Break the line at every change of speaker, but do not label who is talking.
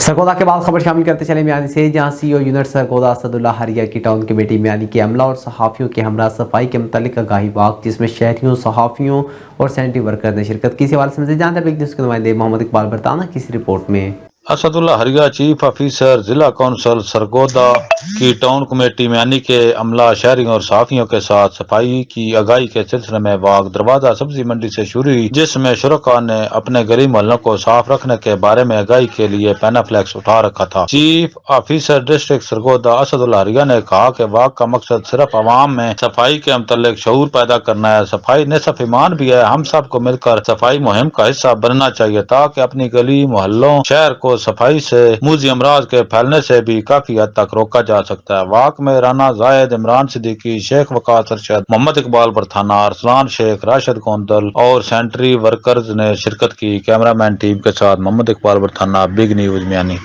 सरगोदा के बाद खबर शामिल करते चले मियानी से, जहां सीईओ यूनिट सरगोदा असदुल्ला हरिया की टाउन कमेटी मियानी के अमला और सहाफ़ियों के हमरा सफाई के मुतालिक आगाही वाक, जिसमें शहरियों, सहाफ़ियों और सैनिटरी वर्कर ने शिरकत की। इस हवाले से मज़ीद जानते हैं न्यूज़ के नुमाइंदे मोहम्मद इकबाल बरताना की इस रिपोर्ट में।
असदुल्ला हरिया चीफ ऑफिसर जिला कौंसल सरगोदा की टाउन कमेटी मियानी के अमला, शहरियों और सहाफ़ियों के साथ सफाई की आगाही के सिलसिले में वाक दरवाजा सब्जी मंडी से शुरू हुई, जिसमें शुरका ने अपने गली मोहल्लों को साफ रखने के बारे में आगाही के लिए पैनाफ्लेक्स उठा रखा था। Chief officer district Sargodha Asadullah हरिया ने कहा कि वाक का मकसद सिर्फ आवाम में सफाई के मुतालिक शऊर पैदा करना है। सफाई निस्फ ईमान भी है। हम सबको मिलकर सफाई मुहिम का हिस्सा बनना चाहिए ताकि अपनी गली मोहल्लों शहर को सफाई से मूजी अमराज के फैलने से भी काफी हद तक रोका जा सकता है। वाक में राना जायद, इमरान सिद्दीकी, शेख वकास अरशद, मोहम्मद इकबाल बरथाना, अरसलान शेख, राशिद गोंदल और सैनिटरी वर्कर्स ने शिरकत की। कैमरामैन टीम के साथ मोहम्मद इकबाल बरथाना, बिग न्यूज मियानी।